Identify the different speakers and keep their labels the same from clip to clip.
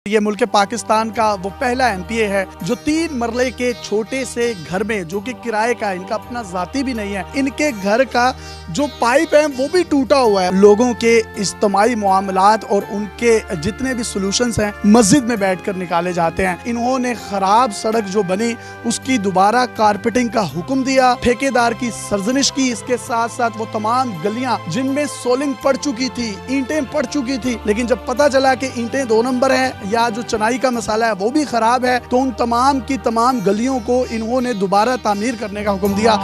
Speaker 1: ये मुल्क पाकिस्तान का वो पहला एमपीए है जो 3 मरले के छोटे से घर में, जो कि किराए का, इनका अपना जाती भी नहीं है, इनके घर का जो पाइप है वो भी टूटा हुआ है। लोगों के इज्तिमाई मामलात और उनके जितने भी सॉल्यूशंस हैं मस्जिद में बैठकर निकाले जाते हैं। इन्होंने खराब सड़क जो बनी उसकी दोबारा कारपेटिंग का हुक्म दिया, ठेकेदार की सरजनिश की। इसके साथ साथ वो तमाम गलियां जिनमें सोलिंग पड़ चुकी थी, ईंटें पड़ चुकी थी, लेकिन जब पता चला कि ईंटें 2 नंबर है या जो चनाई का मसाला है वो भी खराब है, तो उन तमाम की तमाम गलियों को इन्होंने दोबारा तामीर करने का हुक्म दिया।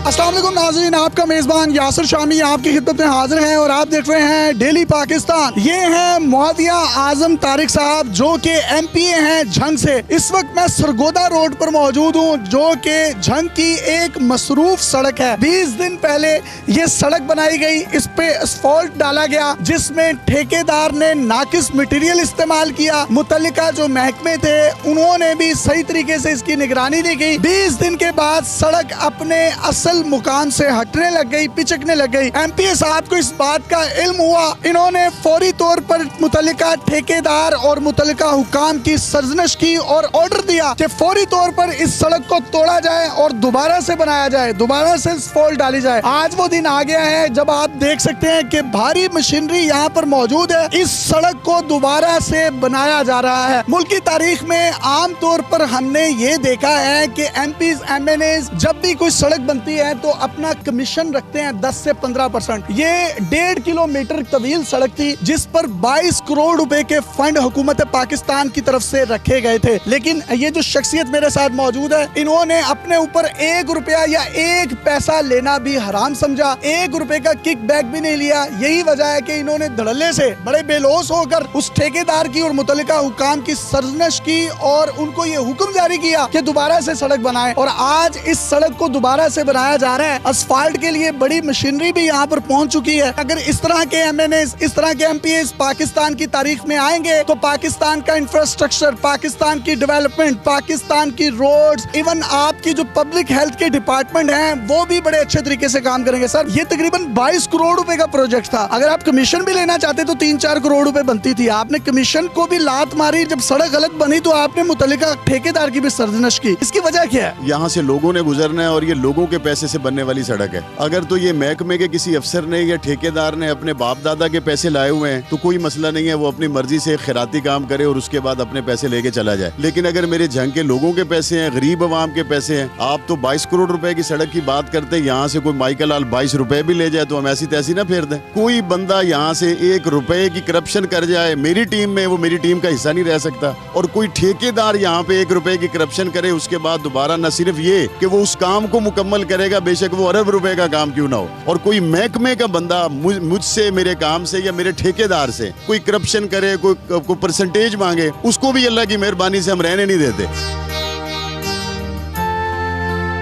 Speaker 1: अस्सलाम वालेकुम नाज़रीन, आपका मेज़बान यासिर शामी आपकी खिदमत में हाजिर हैं और आप देख रहे हैं डेली पाकिस्तान। ये हैं मुहद्दिया आज़म तारिक साहब जो कि एमपीए हैं झंग से। इस वक्त मैं सरगोदा रोड पर मौजूद हूँ जो कि झंग की एक मसरूफ सड़क है। 20 दिन पहले ये सड़क बनाई गई, इस पे असफॉल्ट डाला गया जिसमें ठेकेदार ने नाकिस मटीरियल इस्तेमाल किया। मुतल्लिका जो महकमे थे उन्होंने भी सही तरीके से इसकी निगरानी नहीं की। 20 दिन के बाद सड़क अपने असल मुकाम से हटने लग गई, पिचकने लग गई। एमपीए साहब को इस बात का इल्म हुआ, इन्होंने फौरी तौर पर मुतल्लिका ठेकेदार और मुतल्लिका हुकाम की सरजनश की और ऑर्डर दिया कि फौरी तौर पर इस सड़क को तोड़ा जाए और दोबारा से बनाया जाए, दोबारा से फॉल्ट डाली जाए। आज वो दिन आ गया है जब आप देख सकते हैं कि भारी मशीनरी यहाँ पर मौजूद है, इस सड़क को दोबारा से बनाया जा रहा है। मुल्क की तारीख में आम तौर पर हमने ये देखा है कि एमपीज एमएनएज जब भी कोई सड़क बनती है तो अपना कमीशन रखते हैं 10 से 15%। ये 1.5 किलोमीटर तवील सड़क थी जिस पर 22 करोड़ रुपए के फंड हुकूमत पाकिस्तान की तरफ से रखे गए थे, लेकिन ये जो शख्सियत मेरे साथ मौजूद है इन्होंने अपने ऊपर 1 रुपया या 1 पैसा लेना भी हराम समझा, 1 रुपए का किक बैक भी नहीं लिया। यही वजह है कि इन्होंने धड़ल्ले से बड़े बेलोस होकर उस ठेकेदार की और मुतल्लिका हुकाम की सरजनश की और उनको ये हुक्म जारी किया कि दोबारा से सड़क बनाए। और आज इस सड़क को दोबारा से बनाया जा रहा है। असफाल्ट के लिए बड़ी मशीनरी भी यहाँ पर पहुंच चुकी है। अगर इस तरह के एमएनएस, इस तरह के एमपीएस पाकिस्तान की तारीख में आएंगे तो पाकिस्तान का इंफ्रास्ट्रक्चर, पाकिस्तान की डेवलपमेंट, पाकिस्तान की रोड्स, इवन आपकी जो पब्लिक हेल्थ के डिपार्टमेंट हैं वो भी बड़े अच्छे तरीके से काम करेंगे। सर, ये तकरीबन 22 करोड़ रुपए का प्रोजेक्ट था। अगर आप कमीशन भी लेना चाहते तो 3-4 करोड़ रुपए बनती थी। आपने कमीशन को भी लात मारी, जब सड़क गलत बनी तो आपने मुतल्लिका ठेकेदार की भी सरजनश की। इसकी वजह क्या है?
Speaker 2: यहाँ से लोगों ने गुजरना है और ये लोगों के पैसे से बनने वाली सड़क है। अगर तो ये महकमे के किसी अफसर ने या ठेकेदार ने अपने बाप दादा के पैसे लाए हुए हैं तो कोई मसला नहीं है, वो अपनी मर्जी से खैराती काम करे और उसके बाद अपने पैसे लेके चला जाए। लेकिन अगर मेरे झंग के लोगों के पैसे हैं, गरीब अवाम के पैसे हैं, आप तो 22 करोड़ रुपए की सड़क की बात करते हैं, यहाँ से कोई माइकल लाल 22 रुपए भी ले जाए तो हम ऐसी तैसी ना फेर दें। कोई बंदा यहाँ से 1 रुपए की करप्शन कर जाए मेरी टीम में, वो मेरी टीम का हिस्सा नहीं रह सकता। और कोई ठेकेदार यहाँ पे 1 रुपए की करप्शन करे उसके बाद दोबारा न सिर्फ ये कि वो उस काम को मुकम्मल करेगा, बेशक वो अरब रुपए का काम क्यों ना हो, और कोई महकमे का बंदा मुझसे, मेरे काम से या मेरे ठेकेदार से कोई करप्शन करे, कोई परसेंटेज मांगे, उसको भी अल्लाह की मेहरबानी से हम रहने नहीं देते।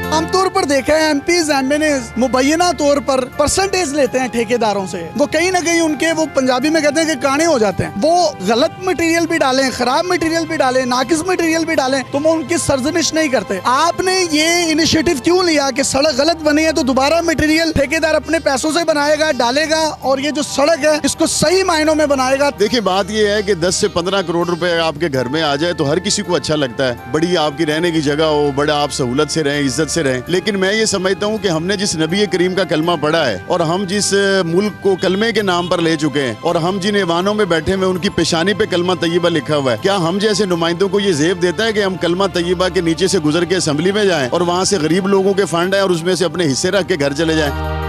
Speaker 1: आमतौर पर देखा है एमपीज एमएनएज मुबैना तौर पर परसेंटेज लेते हैं ठेकेदारों से। वो कहीं ना कहीं उनके, वो पंजाबी में कहते हैं कि काने हो जाते हैं। वो गलत मटेरियल भी डालें, खराब मटेरियल भी डालें, नाकिस मटेरियल भी डालें तो वो उनकी सरजनिश नहीं करते। आपने ये इनिशिएटिव क्यों लिया कि सड़क गलत बनी है तो दोबारा मटेरियल ठेकेदार अपने पैसों से बनाएगा, डालेगा और ये जो सड़क है इसको सही मायनों में बनाएगा?
Speaker 2: देखिए, बात ये है कि 10 से 15 करोड़ रुपए आपके घर में आ जाए तो हर किसी को अच्छा लगता है, बड़ी आपकी रहने की जगह हो, बड़ा आप सहूलत से रहें, इज्जत से रहें। लेकिन मैं ये समझता हूँ कि हमने जिस नबी करीम का कलमा पढ़ा है और हम जिस मुल्क को कलमे के नाम पर ले चुके हैं और हम जिन ऐवानों में बैठे हुए उनकी पेशानी पे कलमा तैयबा लिखा हुआ है, क्या हम जैसे नुमाइंदों को ये ज़ेब देता है कि हम कलमा तैयबा के नीचे से गुजर के असेंबली में जाएं और वहाँ से गरीब लोगों के फंड है और उसमें से अपने हिस्से रख के घर चले जाएं?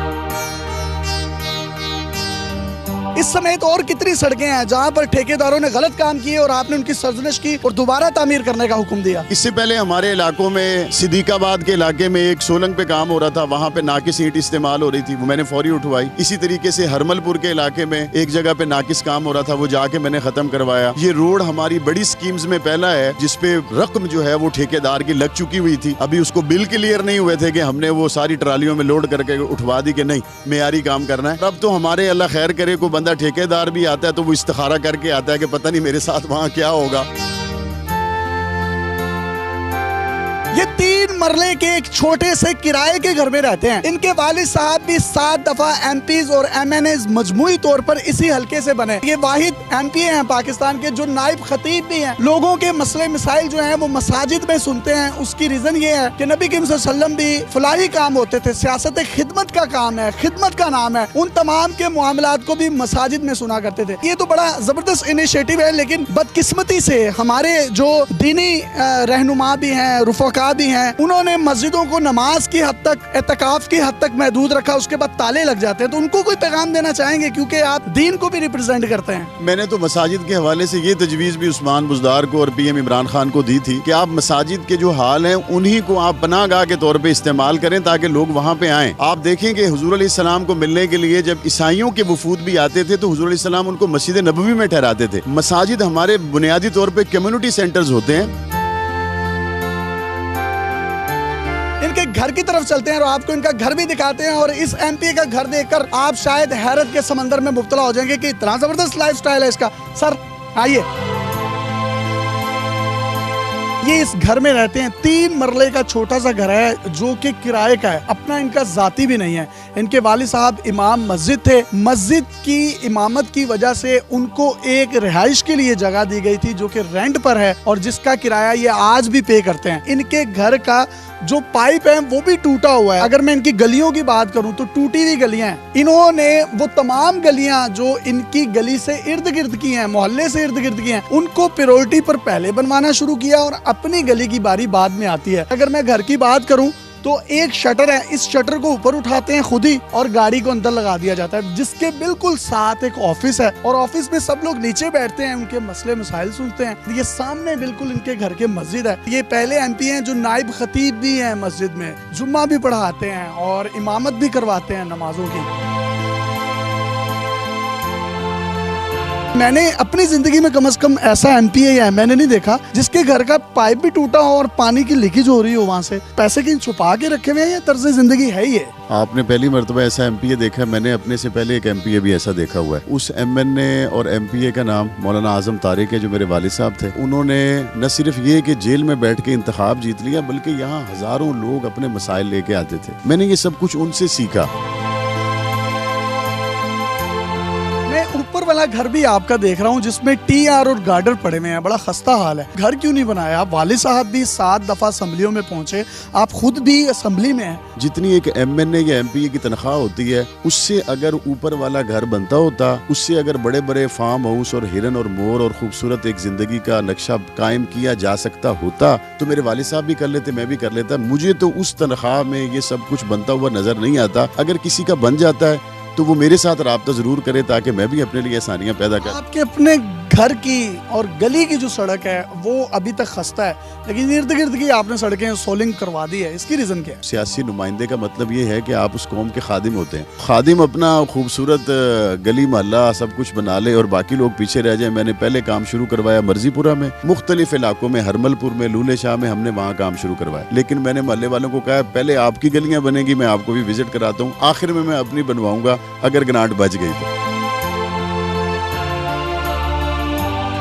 Speaker 1: इस समेत और कितनी सड़कें हैं जहां पर ठेकेदारों ने गलत काम किए और आपने उनकी सरजनिश की और दोबारा तामीर करने का हुक्म दिया?
Speaker 2: इससे पहले हमारे इलाकों में सिद्दीकाबाद के इलाके में एक सोलंग पे काम हो रहा था, वहाँ पे नाकिस ईंट इस्तेमाल हो रही थी, वो मैंने फौरी उठवाई। इसी तरीके से हरमलपुर के इलाके में एक जगह पे नाकिस काम हो रहा था, वो जाके मैंने खत्म करवाया। ये रोड हमारी बड़ी स्कीम्स में पहला है जिसपे रकम जो है वो ठेकेदार की लग चुकी हुई थी, अभी उसको बिल क्लियर नहीं हुए थे कि हमने वो सारी ट्रालियों में लोड करके उठवा दी कि नहीं मेयारी काम करना है। अब तो हमारे अल्लाह खैर करे कोई बंदा ठेकेदार भी आता है तो वो इस्तिखारा करके आता है कि पता नहीं मेरे साथ वहाँ क्या होगा।
Speaker 1: ये 3 मरले के एक छोटे से किराए के घर में रहते हैं। इनके वालिद साहब भी 7 दफा एमपीज और एमएनएज मजमूई तौर पर इसी हल्के से बने। ये वाहिद एमपीए हैं पाकिस्तान के जो नाइब खतीब भी हैं। लोगों के मसले मिसाइल जो हैं वो मसाजिद में सुनते हैं। उसकी रीजन ये है कि नबी करीम सल्लल्लाहु अलैहि वसल्लम भी फलाही काम होते थे, सियासत खिदमत का काम है, खिदमत का नाम है, उन तमाम के मामलात को भी मसाजिद में सुना करते थे। ये तो बड़ा जबरदस्त इनिशिएटिव है, लेकिन बदकिस्मती से हमारे जो दीनी रहनुमा भी हैं, रुफका भी हैं, उन्होंने मस्जिदों को नमाज की हद तक, एतकाफ की हद तक महदूद रखा, उसके बाद ताले लग जाते हैं। तो उनको कोई पैगाम देना चाहेंगे, क्योंकि आप दीन को भी रिप्रेजेंट करते हैं।
Speaker 2: मैंने तो मसाजिद के हवाले से ये तजवीज़ भी उस्मान बुज़दार को और पीएम इमरान खान को दी थी कि आप मसाजिद के जो हाल हैं उन्हीं को आप पनाहगाह के तौर पे इस्तेमाल करें ताकि लोग वहाँ पे आएँ। आप देखें कि हुजूर अलैहिस्सलाम को मिलने के लिए जब ईसाइयों के वफूद भी आते थे तो हुजूर अलैहिस्सलाम उनको मस्जिद नबवी में ठहराते थे। मसाजिद हमारे बुनियादी तौर पे कम्युनिटी सेंटर्स होते हैं।
Speaker 1: इनके घर की तरफ चलते हैं और आपको इनका घर भी दिखाते हैं। और इस एमपी का घर देखकर आप शायद हैरत के समंदर में मुब्तला हो जाएंगे कि इतना जबरदस्त लाइफस्टाइल है इसका। सर आइए, ये इस घर में रहते हैं। 3 मरले का छोटा सा घर है जो कि किराए का है, अपना इनका जाती भी नहीं है। इनके वालिद साहब इमाम मस्जिद थे। मस्जिद की इमामत की वजह से उनको एक रिहाइश के लिए जगह दी गई थी जो कि रेंट पर है और जिसका किराया ये आज भी पे करते हैं। इनके घर का जो पाइप है वो भी टूटा हुआ है। अगर मैं इनकी गलियों की बात करूं तो टूटी हुई गलियां हैं। इन्होंने वो तमाम गलियां जो इनकी गली से इर्द गिर्द की हैं, मोहल्ले से इर्द गिर्द की हैं, उनको प्रायोरिटी पर पहले बनवाना शुरू किया और अपनी गली की बारी बाद में आती है। अगर मैं घर की बात करूं तो एक शटर है, इस शटर को ऊपर उठाते हैं खुद ही और गाड़ी को अंदर लगा दिया जाता है, जिसके बिल्कुल साथ एक ऑफिस है और ऑफिस में सब लोग नीचे बैठते हैं, उनके मसले मसाइल सुनते हैं। ये सामने बिल्कुल इनके घर के मस्जिद है। ये पहले एमपी हैं जो नाइब खतीब भी हैं, मस्जिद में जुम्मा भी पढ़ाते हैं और इमामत भी करवाते हैं नमाजों की। मैंने अपनी जिंदगी में कम से कम ऐसा एमपीए या मैंने नहीं देखा जिसके घर का पाइप भी टूटा हो और पानी की लीकेज हो रही हो वहाँ से। पैसे कहीं छुपा के रखे हुए हैं या तर्ज जिंदगी है ही है?
Speaker 2: आपने पहली मरतबा ऐसा एमपीए देखा है। मैंने अपने से पहले एक एमपीए भी ऐसा देखा हुआ है। उस एमएनए और एमपीए का नाम मौलाना आजम तारिक है जो मेरे वालिद साहब थे। उन्होंने न सिर्फ ये कि जेल में बैठ के इंतखाब जीत लिया बल्कि यहाँ हजारों लोग अपने मसाइल लेके आते थे। मैंने ये सब कुछ उनसे सीखा।
Speaker 1: ऊपर वाला घर भी आपका देख रहा हूँ जिसमें टीआर और गार्डर पड़े हुए हैं। बड़ा खस्ता हाल है। घर क्यों नहीं बनाया? वालिद साहब भी 7 दफा असम्बलियों में पहुंचे, आप खुद भी असम्बली में हैं।
Speaker 2: जितनी एक एमएनए या एमपीए की तनख्वाह होती है उससे अगर ऊपर वाला घर बनता होता, उससे अगर बड़े बड़े फार्म हाउस और हिरन और मोर और खूबसूरत एक जिंदगी का नक्शा कायम किया जा सकता होता तो मेरे वालिद साहब भी कर लेते, मैं भी कर लेता। मुझे तो उस तनख्वाह में ये सब कुछ बनता हुआ नजर नहीं आता। अगर किसी का बन जाता है तो वो मेरे साथ राब्ता जरूर करे ताकि मैं भी अपने लिए आसानियां पैदा कर।
Speaker 1: आपके अपने घर की और गली की जो सड़क है वो अभी तक खस्ता है, लेकिन इर्द गिर्द की आपने सड़कें सोलिंग करवा दी है। इसकी रीजन क्या है?
Speaker 2: सियासी नुमाइंदे का मतलब ये है कि आप उस कौम के खादिम होते हैं। खादिम अपना खूबसूरत गली मोहल्ला सब कुछ बना ले और बाकी लोग पीछे रह जाए। मैंने पहले काम शुरू करवाया मर्जीपुरा में, मुख्तलिफ इलाकों में, हरमलपुर में, लूले शाह में, हमने वहाँ काम शुरू करवाया। लेकिन मैंने मोहल्ले वालों को कहा पहले आपकी गलियां बनेगी, मैं आपको भी विजिट कराता हूँ, आखिर में मैं अपनी बनवाऊंगा अगर ग्रांट बच गई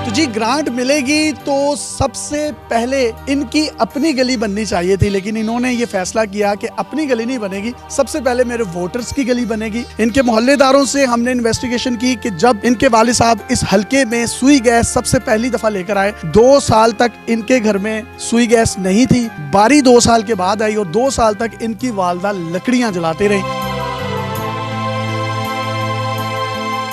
Speaker 1: तो जी ग्रांट मिलेगी तो सबसे पहले इनकी अपनी गली बननी चाहिए थी, लेकिन इन्होंने ये फैसला किया कि अपनी गली नहीं बनेगी, सबसे पहले मेरे वोटर्स की गली बनेगी। इनके मोहल्लेदारों से हमने इन्वेस्टिगेशन की कि जब इनके वालिद साहब इस हल्के में सुई गैस सबसे पहली दफा लेकर आए, 2 साल तक इनके घर में सुई गैस नहीं थी। बारी 2 साल के बाद आई और 2 साल तक इनकी वालदा लकड़ियां जलाते रही।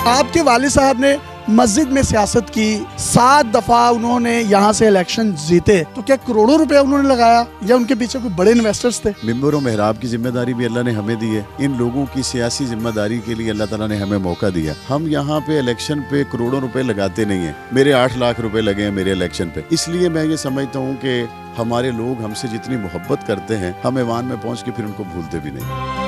Speaker 1: आपके वालिद साहब ने मस्जिद में सियासत की, 7 दफा उन्होंने यहाँ से इलेक्शन जीते, तो क्या करोड़ों रुपया उन्होंने लगाया या उनके पीछे कोई बड़े इन्वेस्टर्स थे?
Speaker 2: मिंबर और मेहराब की जिम्मेदारी भी अल्लाह ने हमें दी है। इन लोगों की सियासी जिम्मेदारी के लिए अल्लाह ताला ने हमें मौका दिया। हम यहाँ पे इलेक्शन पे करोड़ों रुपए लगाते नहीं है। मेरे 8 लाख रुपए लगे हैं मेरे इलेक्शन पे। इसलिए मैं ये समझता हूँ कि हमारे लोग हमसे जितनी मोहब्बत करते हैं हम ऐवान में पहुँच के फिर उनको भूलते भी नहीं।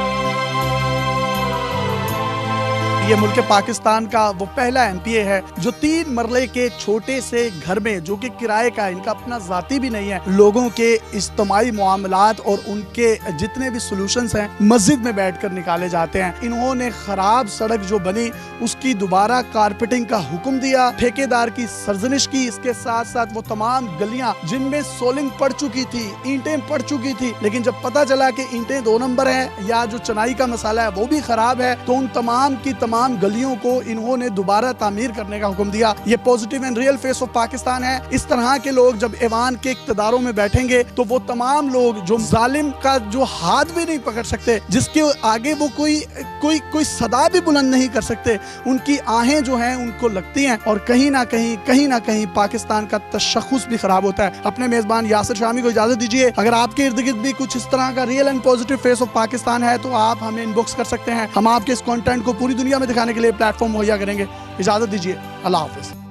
Speaker 1: ये मुल्क पाकिस्तान का वो पहला एमपीए है जो 3 मरले के छोटे से घर में, जो कि किराए का, इनका अपना जाती भी नहीं है, लोगों के इज्तिमाई मामलात और उनके जितने भी सोल्यूशंस हैं मस्जिद में बैठकर निकाले जाते हैं। इन्होंने खराब सड़क जो बनी उसकी दोबारा कारपेटिंग का हुक्म दिया, ठेकेदार की सरजनिश की, इसके साथ साथ वो तमाम गलियां जिनमें सोलिंग पड़ चुकी थी, ईंटें पड़ चुकी थी, लेकिन जब पता चला कि ईंटें 2 नंबर है या जो चनाई का मसाला है वो भी खराब है, तो उन तमाम की तमाम गलियों को इन्होंने दोबारा तामीर करने का हुक्म दिया। ये positive and real face of Pakistan है। इस तरह के लोग जब ऐवान के इक्तदारों में बैठेंगे तो वो तमाम लोग जो जालिम का जो हाथ भी नहीं पकड़ सकते, जिसके आगे वो कोई सदा भी बुलंद नहीं कर सकते, उनकी आहें जो हैं उनको लगती हैं और कहीं ना कहीं पाकिस्तान का तशख़्ख़ुस भी खराब होता है। अपने मेज़बान यासिर शामी को इजाज़त दीजिए। अगर आपके इर्द गिर्द भी कुछ इस तरह का real and positive face of Pakistan है तो आप हमें इनबॉक्स कर सकते हैं। हम आपके इस कंटेंट को पूरी दुनिया में दिखाने के लिए प्लेटफॉर्म मुहैया करेंगे। इजाज़त दीजिए। अल्लाह हाफ़िज़।